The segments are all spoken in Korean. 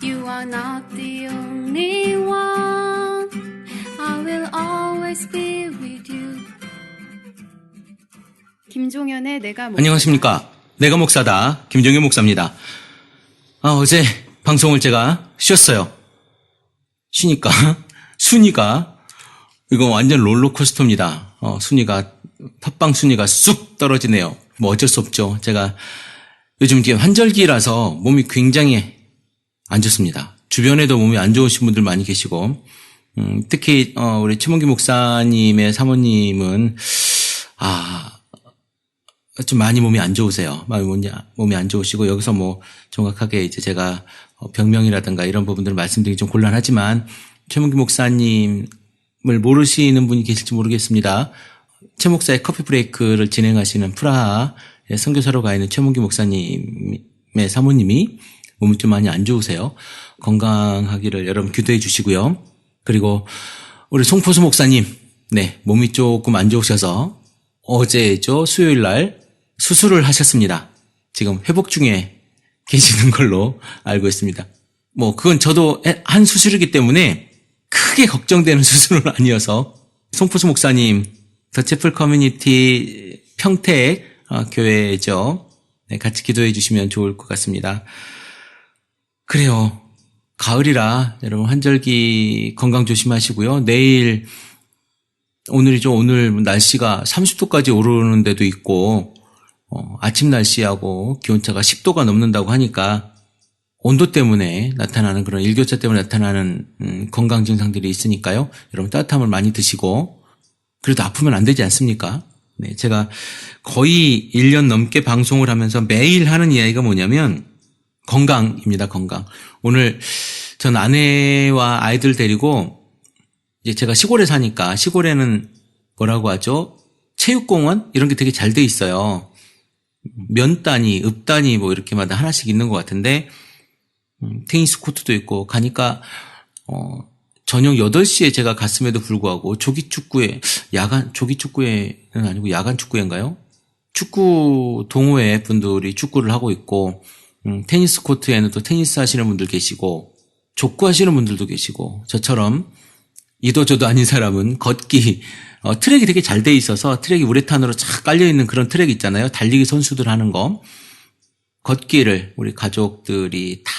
You are not the only one. I will always be with you. 김종현의 내가 목사다. 안녕하십니까. 내가 목사다. 김종현 목사입니다. 어제 방송을 제가 쉬었어요. 쉬니까 순위가 이거 완전 롤러코스터입니다. 팟빵 순위가 쑥 떨어지네요. 뭐 어쩔 수 없죠. 제가 요즘 이게 환절기라서 몸이 굉장히 안 좋습니다. 주변에도 몸이 안 좋으신 분들 많이 계시고, 특히 우리 최문기 목사님의 사모님은 좀 많이 몸이 안 좋으세요. 몸이 안 좋으시고, 여기서 뭐 정확하게 이제 제가 병명이라든가 이런 부분들을 말씀드리기 좀 곤란하지만, 최문기 목사님을 모르시는 분이 계실지 모르겠습니다. 최 목사의 커피 브레이크를 진행하시는 프라하에 선교사로 가 있는 최문기 목사님의 사모님이 몸이 좀 많이 안 좋으세요. 건강하기를 여러분 기도해 주시고요. 그리고 우리 송포수 목사님, 몸이 조금 안 좋으셔서 어제죠, 수요일 날 수술을 하셨습니다. 지금 회복 중에 계시는 걸로 알고 있습니다. 그건 저도 한 수술이기 때문에 크게 걱정되는 수술은 아니어서 송포수 목사님, 더 채플 커뮤니티 평택 교회죠. 같이 기도해 주시면 좋을 것 같습니다. 그래요. 가을이라 여러분 환절기 건강 조심하시고요. 오늘 날씨가 30도까지 오르는 데도 있고, 아침 날씨하고 기온차가 10도가 넘는다고 하니까 온도 때문에 나타나는 그런 일교차 때문에 나타나는 건강 증상들이 있으니까요. 여러분 따뜻함을 많이 드시고, 그래도 아프면 안 되지 않습니까? 제가 거의 1년 넘게 방송을 하면서 매일 하는 이야기가 뭐냐면 건강입니다. 건강. 오늘 전 아내와 아이들 데리고 이제 제가 시골에 사니까, 시골에는 뭐라고 하죠? 체육공원 이런 게 되게 잘 돼 있어요. 면 단위, 읍 단위 뭐 이렇게마다 하나씩 있는 것 같은데, 테니스 코트도 있고 가니까 저녁 8시에 제가 갔음에도 불구하고 조기축구회는 아니고 야간 축구회인가요? 축구 동호회 분들이 축구를 하고 있고, 테니스 코트에는 또 테니스 하시는 분들 계시고, 족구 하시는 분들도 계시고, 저처럼 이도저도 아닌 사람은 걷기, 트랙이 되게 잘 돼 있어서 트랙이 우레탄으로 쫙 깔려있는 그런 트랙 있잖아요. 달리기 선수들 하는 거. 걷기를 우리 가족들이 다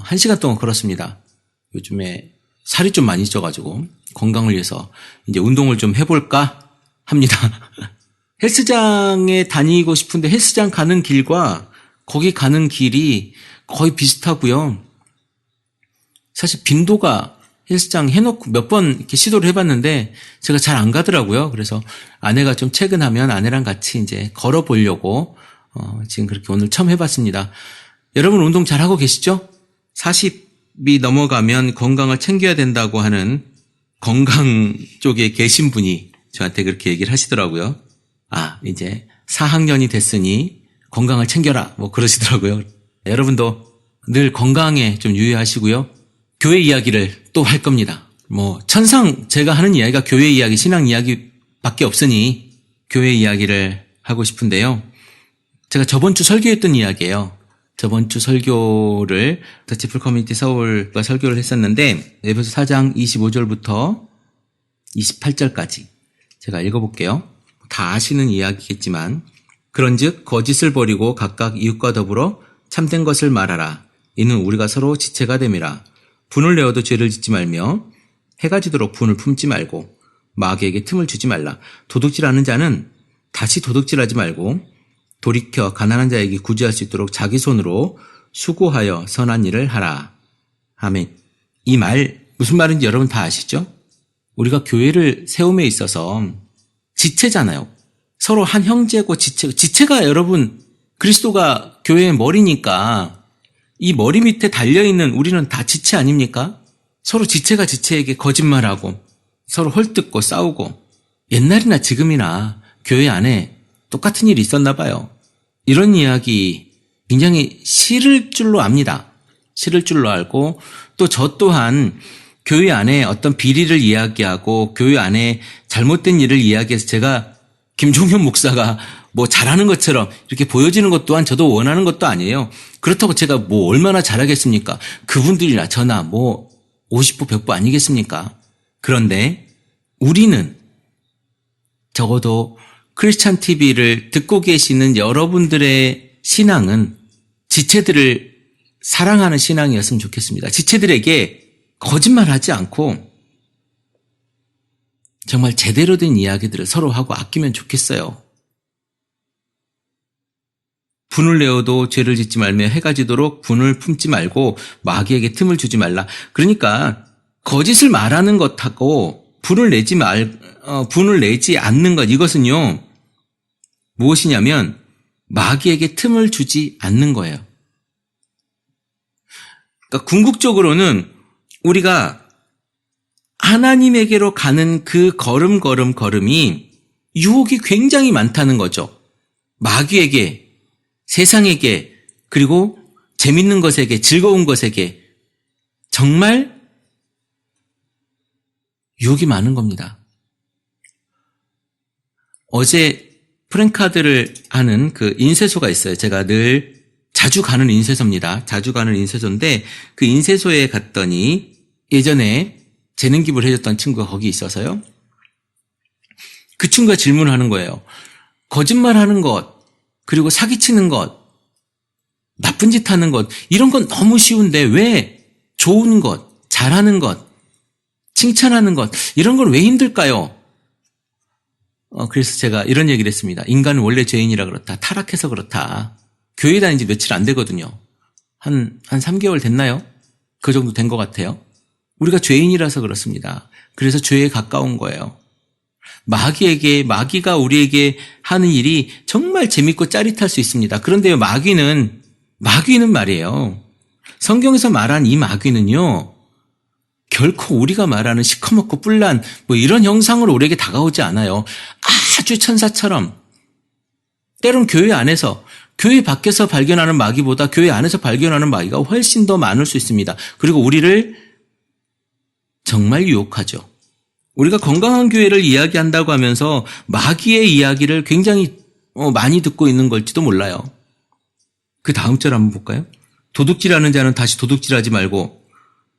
1시간 동안 걸었습니다. 요즘에 살이 좀 많이 쪄가지고 건강을 위해서 이제 운동을 좀 해볼까 합니다. 헬스장에 다니고 싶은데 헬스장 가는 길과 거기 가는 길이 거의 비슷하고요. 사실 빈도가 헬스장 해놓고 몇 번 이렇게 시도를 해봤는데 제가 잘 안 가더라고요. 그래서 아내가 좀 퇴근하면 아내랑 같이 이제 걸어보려고 지금 그렇게 오늘 처음 해봤습니다. 여러분 운동 잘 하고 계시죠? 40이 넘어가면 건강을 챙겨야 된다고 하는 건강 쪽에 계신 분이 저한테 그렇게 얘기를 하시더라고요. 이제 4학년이 됐으니 건강을 챙겨라 뭐 그러시더라고요. 여러분도 늘 건강에 좀 유의하시고요. 교회 이야기를 또 할 겁니다. 천상 제가 하는 이야기가 교회 이야기, 신앙 이야기밖에 없으니 교회 이야기를 하고 싶은데요. 제가 저번 주 설교했던 이야기예요. 저번 주 설교를 더 채플 커뮤니티 서울과 설교를 했었는데, 에베소 4장 25절부터 28절까지 제가 읽어볼게요. 다 아시는 이야기겠지만, 그런즉 거짓을 버리고 각각 이웃과 더불어 참된 것을 말하라. 이는 우리가 서로 지체가 됨이라. 분을 내어도 죄를 짓지 말며 해가 지도록 분을 품지 말고 마귀에게 틈을 주지 말라. 도둑질하는 자는 다시 도둑질하지 말고 돌이켜 가난한 자에게 구제할 수 있도록 자기 손으로 수고하여 선한 일을 하라. 아멘. 이 말 무슨 말인지 여러분 다 아시죠? 우리가 교회를 세움에 있어서 지체잖아요. 서로 한 형제고 지체가 여러분 그리스도가 교회의 머리니까 이 머리 밑에 달려있는 우리는 다 지체 아닙니까? 서로 지체가 지체에게 거짓말하고 서로 헐뜯고 싸우고, 옛날이나 지금이나 교회 안에 똑같은 일이 있었나 봐요. 이런 이야기 굉장히 싫을 줄로 압니다. 싫을 줄로 알고, 또 저 또한 교회 안에 어떤 비리를 이야기하고 교회 안에 잘못된 일을 이야기해서 제가 김종현 목사가 뭐 잘하는 것처럼 이렇게 보여지는 것 또한 저도 원하는 것도 아니에요. 그렇다고 제가 뭐 얼마나 잘하겠습니까? 그분들이나 저나 뭐 50부 100부 아니겠습니까? 그런데 우리는 적어도 크리스찬 TV를 듣고 계시는 여러분들의 신앙은 지체들을 사랑하는 신앙이었으면 좋겠습니다. 지체들에게 거짓말하지 않고 정말 제대로 된 이야기들을 서로 하고 아끼면 좋겠어요. 분을 내어도 죄를 짓지 말며 해가 지도록 분을 품지 말고 마귀에게 틈을 주지 말라. 그러니까 거짓을 말하는 것하고 분을 내지 않는 것, 이것은요 무엇이냐면 마귀에게 틈을 주지 않는 거예요. 그러니까 궁극적으로는 우리가 하나님에게로 가는 그 걸음이 유혹이 굉장히 많다는 거죠. 마귀에게, 세상에게, 그리고 재밌는 것에게, 즐거운 것에게 정말 유혹이 많은 겁니다. 어제 프랭카드를 하는 그 인쇄소가 있어요. 제가 늘 자주 가는 인쇄소입니다. 자주 가는 인쇄소인데 그 인쇄소에 갔더니 예전에 재능 기부를 해줬던 친구가 거기 있어서요. 그 친구가 질문을 하는 거예요. 거짓말하는 것, 그리고 사기치는 것, 나쁜 짓 하는 것, 이런 건 너무 쉬운데 왜 좋은 것, 잘하는 것, 칭찬하는 것, 이런 건 왜 힘들까요? 그래서 제가 이런 얘기를 했습니다. 인간은 원래 죄인이라 그렇다. 타락해서 그렇다. 교회 다닌 지 며칠 안 되거든요. 한 3개월 됐나요? 그 정도 된 것 같아요. 우리가 죄인이라서 그렇습니다. 그래서 죄에 가까운 거예요. 마귀가 우리에게 하는 일이 정말 재밌고 짜릿할 수 있습니다. 그런데 마귀는 말이에요. 성경에서 말한 이 마귀는요, 결코 우리가 말하는 시커멓고 뿔난 뭐 이런 형상으로 우리에게 다가오지 않아요. 아주 천사처럼, 때론 교회 밖에서 발견하는 마귀보다 교회 안에서 발견하는 마귀가 훨씬 더 많을 수 있습니다. 그리고 우리를 정말 유혹하죠. 우리가 건강한 교회를 이야기한다고 하면서 마귀의 이야기를 굉장히 많이 듣고 있는 걸지도 몰라요. 그 다음 절 한번 볼까요? 도둑질하는 자는 다시 도둑질하지 말고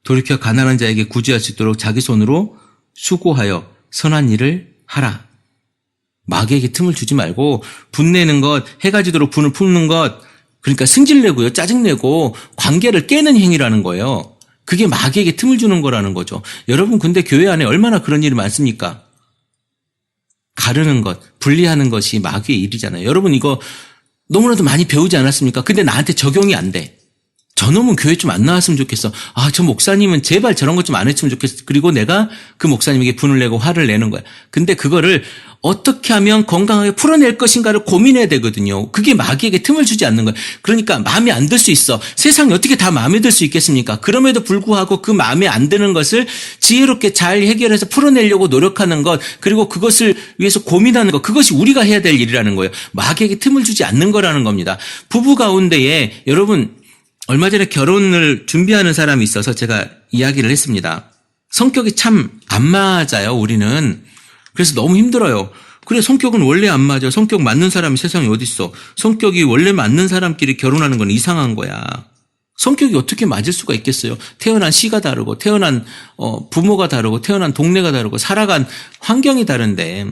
돌이켜 가난한 자에게 구제할 수 있도록 자기 손으로 수고하여 선한 일을 하라. 마귀에게 틈을 주지 말고 분내는 것, 해가 지도록 분을 품는 것, 그러니까 승질내고요, 짜증내고 관계를 깨는 행위라는 거예요. 그게 마귀에게 틈을 주는 거라는 거죠. 여러분, 근데 교회 안에 얼마나 그런 일이 많습니까? 가르는 것, 분리하는 것이 마귀의 일이잖아요. 여러분, 이거 너무나도 많이 배우지 않았습니까? 근데 나한테 적용이 안 돼. 저놈은 교회 좀 안 나왔으면 좋겠어. 저 목사님은 제발 저런 것 좀 안 했으면 좋겠어. 그리고 내가 그 목사님에게 분을 내고 화를 내는 거야. 근데 그거를 어떻게 하면 건강하게 풀어낼 것인가를 고민해야 되거든요. 그게 마귀에게 틈을 주지 않는 거예요. 그러니까 마음에 안 들 수 있어. 세상이 어떻게 다 마음에 들 수 있겠습니까? 그럼에도 불구하고 그 마음에 안 드는 것을 지혜롭게 잘 해결해서 풀어내려고 노력하는 것, 그리고 그것을 위해서 고민하는 것, 그것이 우리가 해야 될 일이라는 거예요. 마귀에게 틈을 주지 않는 거라는 겁니다. 부부 가운데에 여러분, 얼마 전에 결혼을 준비하는 사람이 있어서 제가 이야기를 했습니다. 성격이 참 안 맞아요, 우리는. 그래서 너무 힘들어요. 그래, 성격은 원래 안 맞아. 성격 맞는 사람이 세상에 어딨어. 성격이 원래 맞는 사람끼리 결혼하는 건 이상한 거야. 성격이 어떻게 맞을 수가 있겠어요? 태어난 시가 다르고, 태어난 부모가 다르고, 태어난 동네가 다르고, 살아간 환경이 다른데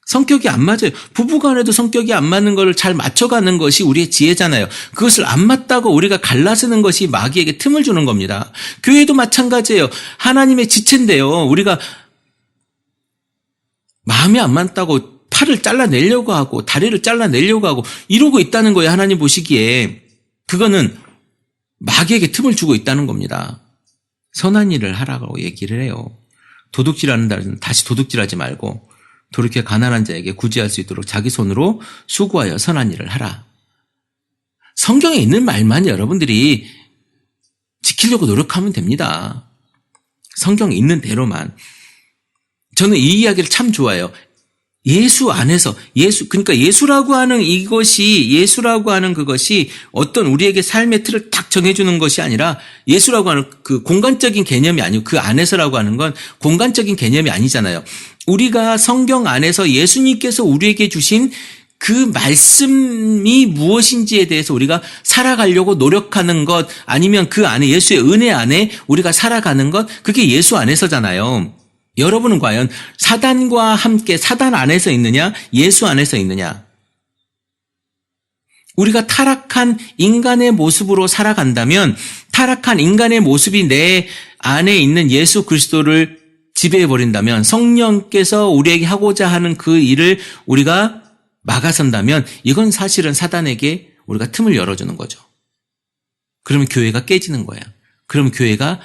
성격이 안 맞아요. 부부간에도 성격이 안 맞는 걸 잘 맞춰가는 것이 우리의 지혜잖아요. 그것을 안 맞다고 우리가 갈라서는 것이 마귀에게 틈을 주는 겁니다. 교회도 마찬가지예요. 하나님의 지체인데요. 우리가 마음이 안 맞다고 팔을 잘라내려고 하고 다리를 잘라내려고 하고 이러고 있다는 거예요. 하나님 보시기에. 그거는 마귀에게 틈을 주고 있다는 겁니다. 선한 일을 하라고 얘기를 해요. 도둑질하는 자는 다시 도둑질하지 말고 돌이켜 가난한 자에게 구제할 수 있도록 자기 손으로 수고하여 선한 일을 하라. 성경에 있는 말만 여러분들이 지키려고 노력하면 됩니다. 성경에 있는 대로만. 저는 이 이야기를 참 좋아해요. 예수 안에서, 그러니까 예수라고 하는 그것이 어떤 우리에게 삶의 틀을 딱 정해주는 것이 아니라 예수라고 하는 그 공간적인 개념이 아니고 그 안에서라고 하는 건 공간적인 개념이 아니잖아요. 우리가 성경 안에서 예수님께서 우리에게 주신 그 말씀이 무엇인지에 대해서 우리가 살아가려고 노력하는 것, 아니면 그 안에 예수의 은혜 안에 우리가 살아가는 것, 그게 예수 안에서잖아요. 여러분은 과연 사단과 함께 사단 안에서 있느냐, 예수 안에서 있느냐? 우리가 타락한 인간의 모습으로 살아간다면 타락한 인간의 모습이 내 안에 있는 예수 그리스도를 지배해버린다면, 성령께서 우리에게 하고자 하는 그 일을 우리가 막아선다면 이건 사실은 사단에게 우리가 틈을 열어주는 거죠. 그러면 교회가 깨지는 거야. 그러면 교회가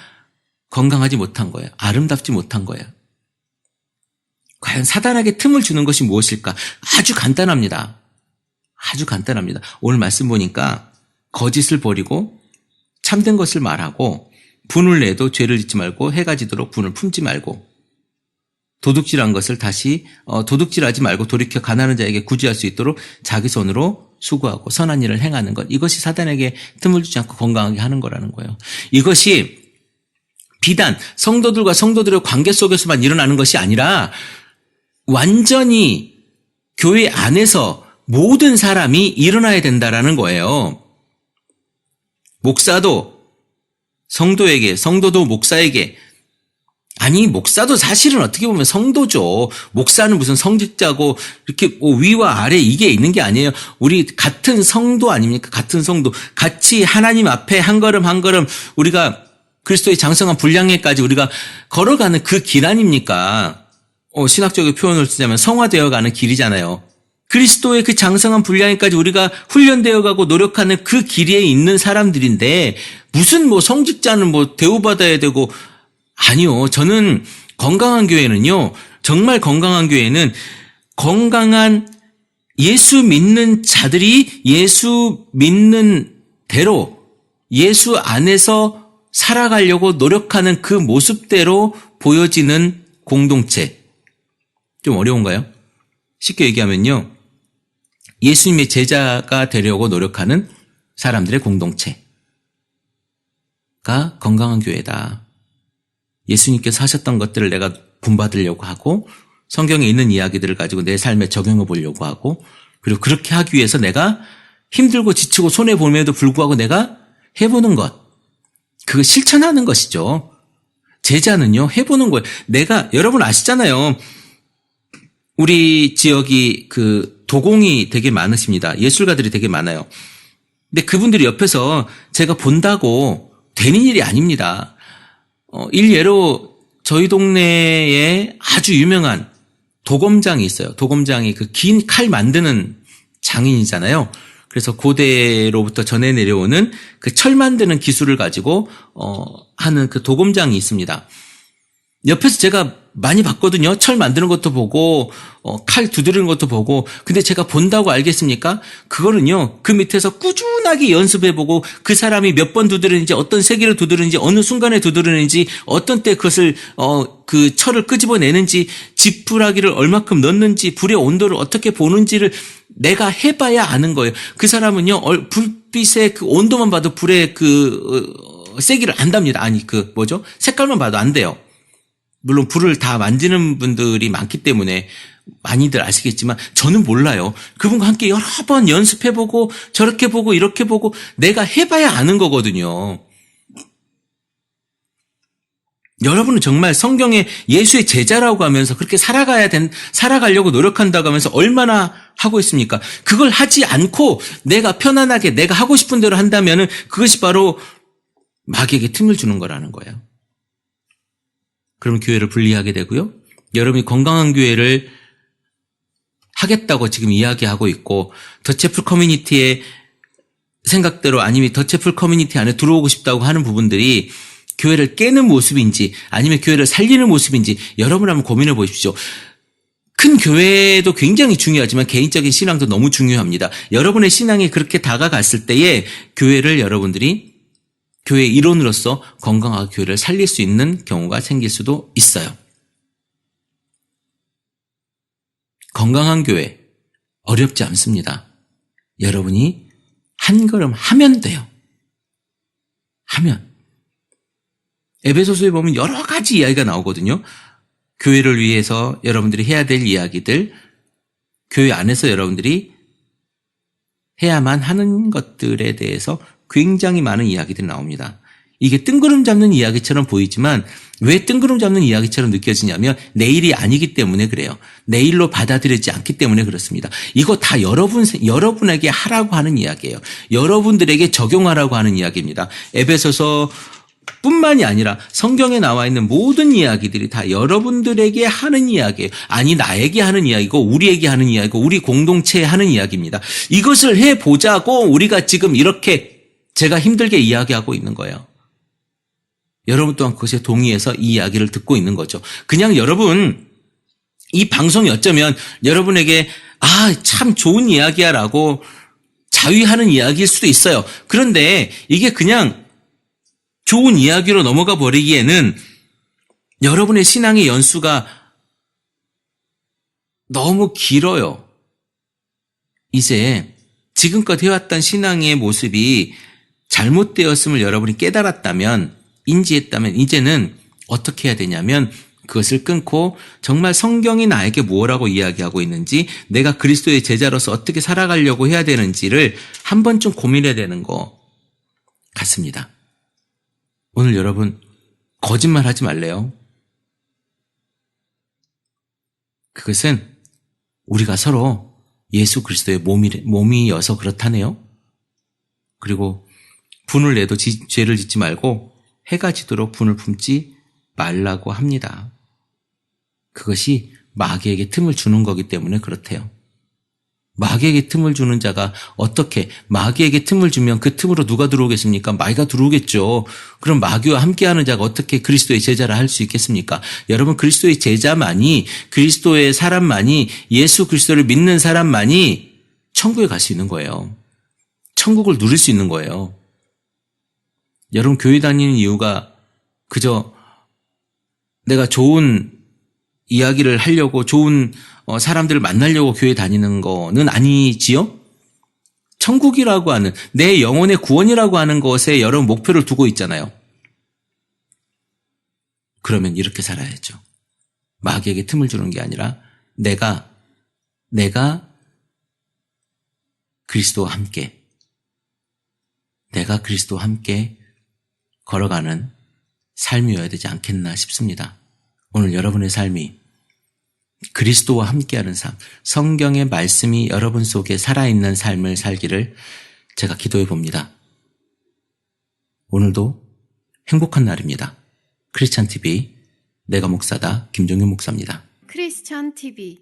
건강하지 못한 거야. 아름답지 못한 거야. 과연 사단에게 틈을 주는 것이 무엇일까? 아주 간단합니다. 아주 간단합니다. 오늘 말씀 보니까 거짓을 버리고 참된 것을 말하고, 분을 내도 죄를 짓지 말고 해가 지도록 분을 품지 말고, 도둑질한 것을 다시 도둑질하지 말고 돌이켜 가난한 자에게 구제할 수 있도록 자기 손으로 수고하고 선한 일을 행하는 것, 이것이 사단에게 틈을 주지 않고 건강하게 하는 거라는 거예요. 이것이 비단 성도들과 성도들의 관계 속에서만 일어나는 것이 아니라 완전히 교회 안에서 모든 사람이 일어나야 된다라는 거예요. 목사도 성도에게, 성도도 목사에게, 아니 목사도 사실은 어떻게 보면 성도죠. 목사는 무슨 성직자고 이렇게 위와 아래 이게 있는 게 아니에요. 우리 같은 성도 아닙니까? 같은 성도. 같이 하나님 앞에 한 걸음 한 걸음 우리가 그리스도의 장성한 분량에까지 우리가 걸어가는 그 길 아닙니까? 신학적인 표현을 쓰자면 성화되어가는 길이잖아요. 그리스도의 그 장성한 분량에까지 우리가 훈련되어가고 노력하는 그 길에 있는 사람들인데, 무슨 성직자는 대우받아야 되고, 아니요. 저는 건강한 교회는요, 정말 건강한 교회는 건강한 예수 믿는 자들이 예수 믿는 대로 예수 안에서 살아가려고 노력하는 그 모습대로 보여지는 공동체. 좀 어려운가요? 쉽게 얘기하면요, 예수님의 제자가 되려고 노력하는 사람들의 공동체가 건강한 교회다. 예수님께서 하셨던 것들을 내가 본받으려고 하고, 성경에 있는 이야기들을 가지고 내 삶에 적용해 보려고 하고, 그리고 그렇게 하기 위해서 내가 힘들고 지치고 손해보면에도 불구하고 내가 해보는 것, 그거 실천하는 것이죠. 제자는요, 해보는 거예요. 여러분 아시잖아요. 우리 지역이 도공이 되게 많으십니다. 예술가들이 되게 많아요. 근데 그분들이 옆에서 제가 본다고 되는 일이 아닙니다. 일예로 저희 동네에 아주 유명한 도검장이 있어요. 도검장이 그 긴 칼 만드는 장인이잖아요. 그래서 고대로부터 전해 내려오는 그 철 만드는 기술을 가지고 하는 그 도검장이 있습니다. 옆에서 제가 많이 봤거든요. 철 만드는 것도 보고 칼 두드리는 것도 보고. 근데 제가 본다고 알겠습니까? 그거는요, 그 밑에서 꾸준하게 연습해보고 그 사람이 몇 번 두드리는지, 어떤 세기를 두드리는지, 어느 순간에 두드리는지, 어떤 때 그것을 그 철을 끄집어내는지, 지푸라기를 얼마큼 넣는지, 불의 온도를 어떻게 보는지를 내가 해봐야 아는 거예요. 그 사람은요, 불빛의 그 온도만 봐도 불의 세기를 안답니다. 아니 색깔만 봐도 안 돼요. 물론 불을 다 만지는 분들이 많기 때문에 많이들 아시겠지만 저는 몰라요. 그분과 함께 여러 번 연습해보고 저렇게 보고 이렇게 보고 내가 해봐야 아는 거거든요. 여러분은 정말 성경에 예수의 제자라고 하면서 그렇게 살아가려고 노력한다고 하면서 얼마나 하고 있습니까? 그걸 하지 않고 내가 편안하게 내가 하고 싶은 대로 한다면은 그것이 바로 마귀에게 틈을 주는 거라는 거예요. 그럼 교회를 분리하게 되고요. 여러분이 건강한 교회를 하겠다고 지금 이야기하고 있고, 더채플 커뮤니티의 생각대로 아니면 더채플 커뮤니티 안에 들어오고 싶다고 하는 부분들이 교회를 깨는 모습인지 아니면 교회를 살리는 모습인지 여러분 한번 고민해 보십시오. 큰 교회도 굉장히 중요하지만 개인적인 신앙도 너무 중요합니다. 여러분의 신앙이 그렇게 다가갔을 때에 교회를 여러분들이 교회 일원으로서 건강하게 교회를 살릴 수 있는 경우가 생길 수도 있어요. 건강한 교회 어렵지 않습니다. 여러분이 한 걸음 하면 돼요. 하면. 에베소서에 보면 여러 가지 이야기가 나오거든요. 교회를 위해서 여러분들이 해야 될 이야기들, 교회 안에서 여러분들이 해야만 하는 것들에 대해서 굉장히 많은 이야기들이 나옵니다. 이게 뜬구름 잡는 이야기처럼 보이지만 왜 뜬구름 잡는 이야기처럼 느껴지냐면 내 일이 아니기 때문에 그래요. 내 일로 받아들이지 않기 때문에 그렇습니다. 이거 다 여러분에게 하라고 하는 이야기예요. 여러분들에게 적용하라고 하는 이야기입니다. 에베소서 뿐만이 아니라 성경에 나와 있는 모든 이야기들이 다 여러분들에게 하는 이야기예요. 아니 나에게 하는 이야기고 우리에게 하는 이야기고 우리 공동체에 하는 이야기입니다. 이것을 해보자고 우리가 지금 이렇게 제가 힘들게 이야기하고 있는 거예요. 여러분 또한 그것에 동의해서 이 이야기를 듣고 있는 거죠. 그냥 여러분 이 방송이 어쩌면 여러분에게 참 좋은 이야기야 라고 자위하는 이야기일 수도 있어요. 그런데 이게 그냥 좋은 이야기로 넘어가 버리기에는 여러분의 신앙의 연수가 너무 길어요. 이제 지금껏 해왔던 신앙의 모습이 잘못되었음을 여러분이 깨달았다면, 인지했다면 이제는 어떻게 해야 되냐면 그것을 끊고 정말 성경이 나에게 무엇라고 이야기하고 있는지, 내가 그리스도의 제자로서 어떻게 살아가려고 해야 되는지를 한 번쯤 고민해야 되는 것 같습니다. 오늘 여러분 거짓말 하지 말래요. 그것은 우리가 서로 예수 그리스도의 몸이어서 그렇다네요. 그리고 분을 내도 죄를 짓지 말고 해가 지도록 분을 품지 말라고 합니다. 그것이 마귀에게 틈을 주는 거기 때문에 그렇대요. 마귀에게 틈을 주는 자가 어떻게, 마귀에게 틈을 주면 그 틈으로 누가 들어오겠습니까? 마귀가 들어오겠죠. 그럼 마귀와 함께하는 자가 어떻게 그리스도의 제자를 할 수 있겠습니까? 여러분, 그리스도의 제자만이, 그리스도의 사람만이, 예수 그리스도를 믿는 사람만이 천국에 갈 수 있는 거예요. 천국을 누릴 수 있는 거예요. 여러분, 교회 다니는 이유가 그저 내가 좋은 이야기를 하려고, 좋은 사람들을 만나려고 교회 다니는 거는 아니지요? 천국이라고 하는, 내 영혼의 구원이라고 하는 것에 여러분 목표를 두고 있잖아요. 그러면 이렇게 살아야죠. 마귀에게 틈을 주는 게 아니라 내가 그리스도와 함께, 내가 그리스도와 함께 걸어가는 삶이어야 되지 않겠나 싶습니다. 오늘 여러분의 삶이 그리스도와 함께하는 삶, 성경의 말씀이 여러분 속에 살아있는 삶을 살기를 제가 기도해 봅니다. 오늘도 행복한 날입니다. 크리스찬 TV, 내가 목사다 김종윤 목사입니다. 크리스찬 TV